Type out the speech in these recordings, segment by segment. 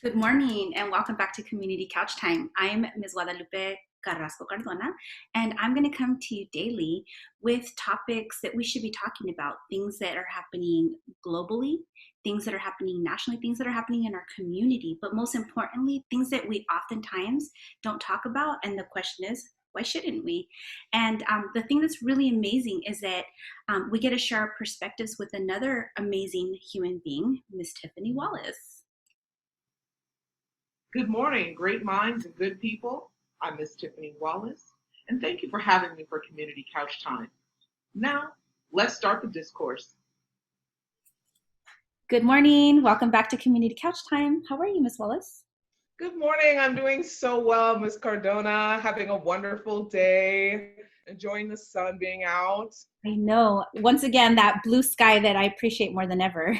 Good morning and welcome back to Community Couch Time. I'm Ms. Guadalupe Carrasco Cardona, and I'm going to come to you daily with topics that we should be talking about, things that are happening globally, things that are happening nationally, things that are happening in our community, but most importantly, things that we oftentimes don't talk about. And the question is, why shouldn't we? And the thing that's really amazing is that we get to share our perspectives with another amazing human being, Miss Tiffany Wallace. Good morning, great minds and good people. I'm Miss Tiffany Wallace, and thank you for having me for Community Couch Time. Now, let's start the discourse. Good morning. Welcome back to Community Couch Time. How are you, Miss Wallace? Good morning, I'm doing so well, Miss Cardona, having a wonderful day, enjoying the sun being out. I know. Once again, that blue sky that I appreciate more than ever.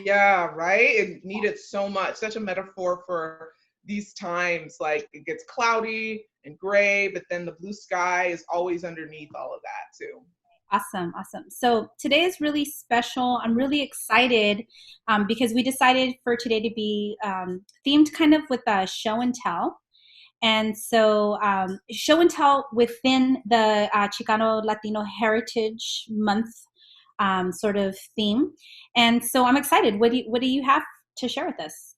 Yeah, right? It needed so much, such a metaphor for these times. Like it gets cloudy and gray, but then the blue sky is always underneath all of that too. Awesome, awesome. So today is really special. I'm really excited because we decided for today to be themed kind of with a show and tell. And so show and tell within the Chicano Latino Heritage Month sort of theme. And so I'm excited. What do you have to share with us?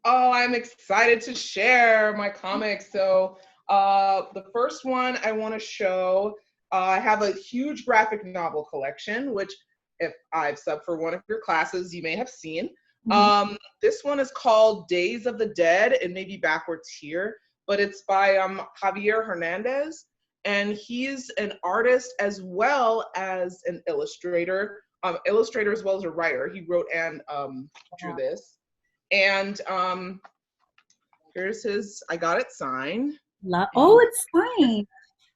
Oh, I'm excited to share my comics. So the first one I want to show, I have a huge graphic novel collection, which if I've subbed for one of your classes, you may have seen. Mhm. This one is called Days of the Dead. It may be backwards here, but it's by Javier Hernandez. And he's an artist as well as an illustrator as well as a writer. He wrote and drew this. And here's his, I got it signed. Oh, it's fine.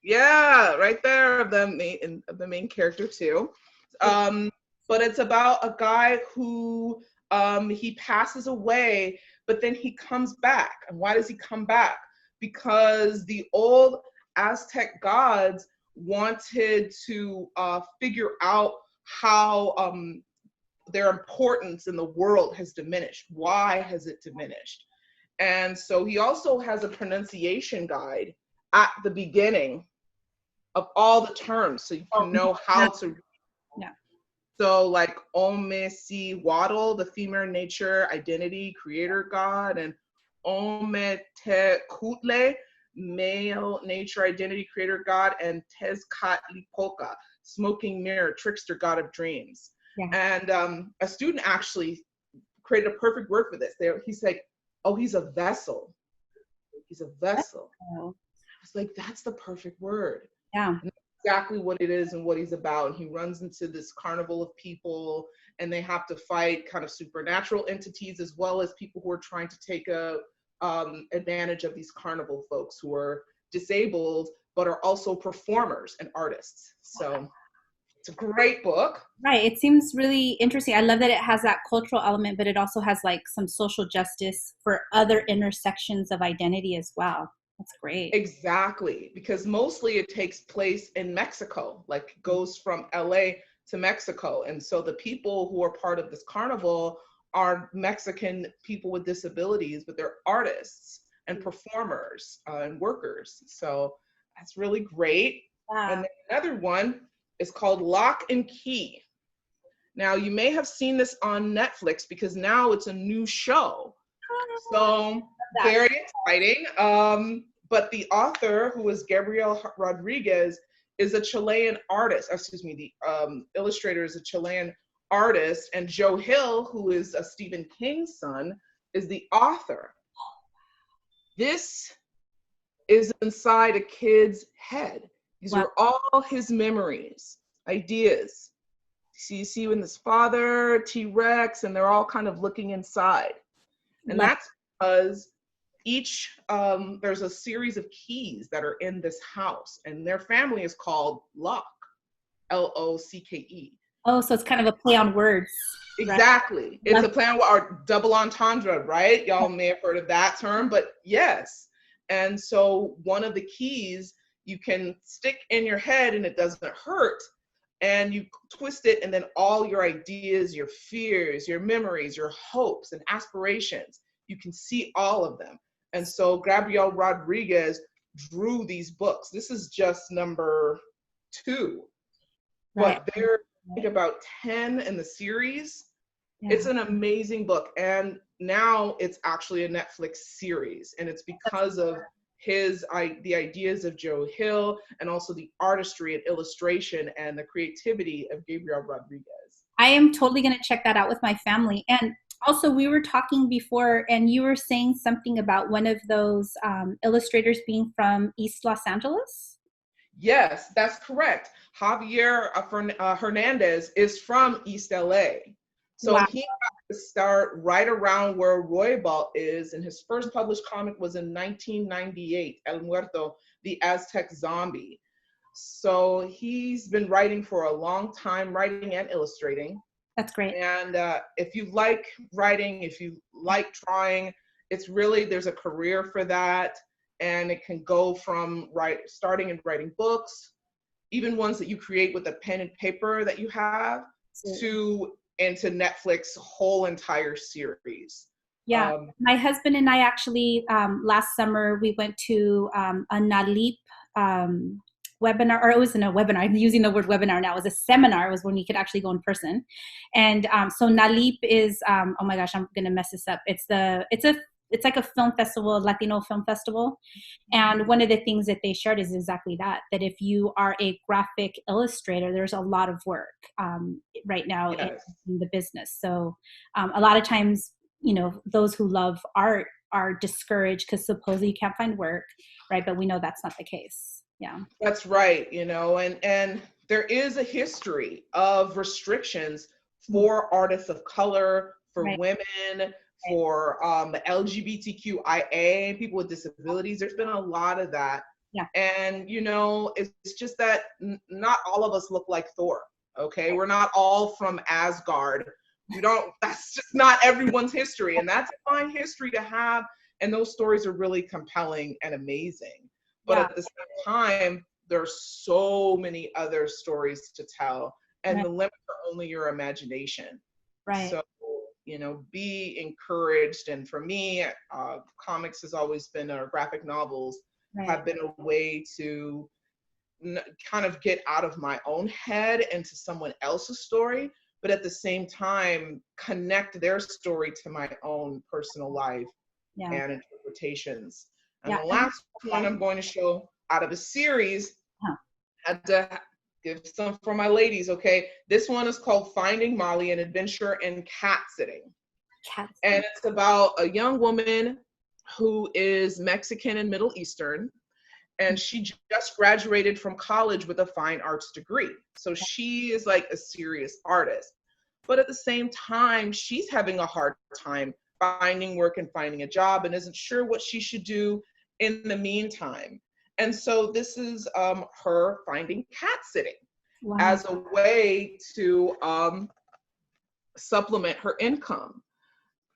Yeah, right there of the main character too. But it's about a guy who he passes away, but then he comes back. And why does he come back? Because the old Aztec gods wanted to figure out how their importance in the world has diminished. Why has it diminished? And so he also has a pronunciation guide at the beginning of all the terms so you can know how to. Yeah. So like Ome Si Waddle, the female nature, identity, creator god, and Ome Te Kutle, male nature, identity, creator god, and Tezcatlipoca, smoking mirror, trickster, god of dreams. Yeah. And a student actually created a perfect word for this. He's like, oh, he's a vessel. He's a vessel. Oh. I was like, that's the perfect word. Yeah. And that's exactly what it is and what he's about. And he runs into this carnival of people, and they have to fight kind of supernatural entities as well as people who are trying to take advantage of these carnival folks who are disabled but are also performers and artists. So it's a great book. Right. It seems really interesting. I love that it has that cultural element, but it also has like some social justice for other intersections of identity as well. That's great. Exactly, because mostly it takes place in Mexico, like it goes from LA to Mexico. And so the people who are part of this carnival are Mexican people with disabilities, but they're artists and performers and workers. So that's really great. Yeah. And then another one is called Lock and Key. Now, you may have seen this on Netflix because now it's a new show. So very exciting. But the author, who is Gabriel Rodriguez, is a Chilean artist. Excuse me, the illustrator is a Chilean artist, and Joe Hill, who is a Stephen King's son, is the author. This is inside a kid's head. These are all his memories, ideas. So you see when this father, T-Rex, and they're all kind of looking inside. And that's because there's a series of keys that are in this house, and their family is called Locke, L-O-C-K-E. Oh, so it's kind of a play on words. Exactly. Right? It's a play on or double entendre, right? Y'all may have heard of that term, but yes. And so one of the keys you can stick in your head and it doesn't hurt, and you twist it, and then all your ideas, your fears, your memories, your hopes and aspirations you can see all of them. And so Gabriel Rodriguez drew these books. This is just number 2, Right. but there are I think about 10 in the series. Yeah. It's an amazing book. And now it's actually a Netflix series. And it's because of the ideas of Joe Hill, and also the artistry and illustration and the creativity of Gabriel Rodriguez. I am totally going to check that out with my family. And also, we were talking before, and you were saying something about one of those illustrators being from East Los Angeles. Yes, that's correct. Javier Hernandez is from East LA. So wow. He got to start right around where Roybal is, and his first published comic was in 1998, El Muerto, the Aztec Zombie. So he's been writing for a long time, writing and illustrating. That's great. And if you like writing, if you like drawing, it's really, there's a career for that. And it can go from starting and writing books, even ones that you create with a pen and paper that you have, into Netflix whole entire series. Yeah, my husband and I actually, last summer, we went to a NALIP webinar, or it wasn't a webinar, I'm using the word webinar now, it was a seminar, it was when we could actually go in person. And so NALIP is, oh my gosh, I'm gonna mess this up. It's like a film festival, Latino film festival. And one of the things that they shared is exactly that if you are a graphic illustrator, there's a lot of work right now in the business. So a lot of times, those who love art are discouraged because supposedly you can't find work, right? But we know that's not the case. Yeah. That's right. And there is a history of restrictions for artists of color, for women, for the LGBTQIA, people with disabilities. There's been a lot of that. Yeah. And, it's just that not all of us look like Thor, okay? We're not all from Asgard. That's just not everyone's history. And that's a fine history to have. And those stories are really compelling and amazing. But at the same time, there's so many other stories to tell. And the limits are only your imagination. Right. So, be encouraged. And for me, comics has always been, or graphic novels have been a way to kind of get out of my own head into someone else's story, but at the same time, connect their story to my own personal life and interpretations. And the last one I'm going to show out of a series, had to give some for my ladies, okay? This one is called Finding Molly, an Adventure in Cat Sitting. And it's about a young woman who is Mexican and Middle Eastern, and she just graduated from college with a fine arts degree. So she is like a serious artist. But at the same time, she's having a hard time finding work and finding a job and isn't sure what she should do in the meantime. And so this is her finding cat sitting as a way to supplement her income.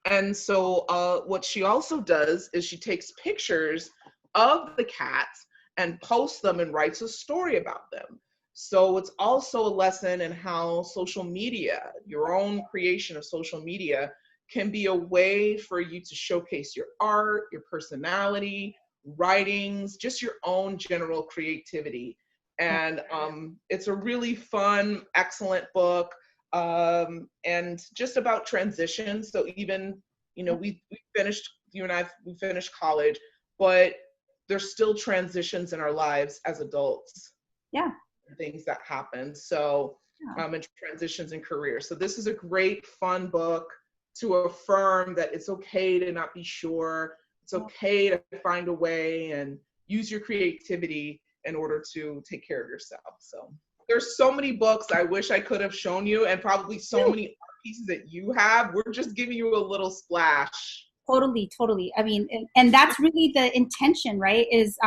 And so what she also does is she takes pictures of the cats and posts them and writes a story about them. So it's also a lesson in how social media, your own creation of social media, can be a way for you to showcase your art, your personality, writings, just your own general creativity. And it's a really fun, excellent book, and just about transition. So even, we finished, you and I, we finished college, but there's still transitions in our lives as adults. Yeah. Things that happen. So, and transitions in career. So this is a great, fun book to affirm that it's okay to not be sure. It's okay to find a way and use your creativity in order to take care of yourself. So there's so many books I wish I could have shown you, and probably so many art pieces that you have. We're just giving you a little splash. Totally. I mean, and that's really the intention, right? Is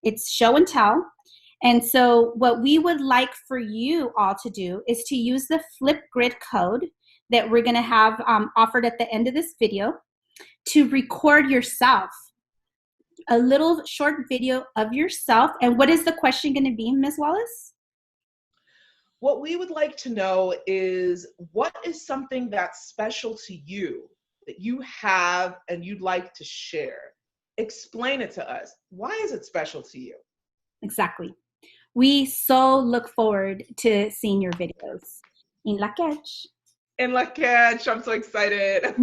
it's show and tell. And so what we would like for you all to do is to use the Flipgrid code that we're going to have offered at the end of this video to record yourself, a little short video of yourself. And what is the question going to be, Ms. Wallace? What we would like to know is, what is something that's special to you that you have and you'd like to share. Explain it to us. Why is it special to you? Exactly. We so look forward to seeing your videos. In la catch. In La Catch, I'm so excited.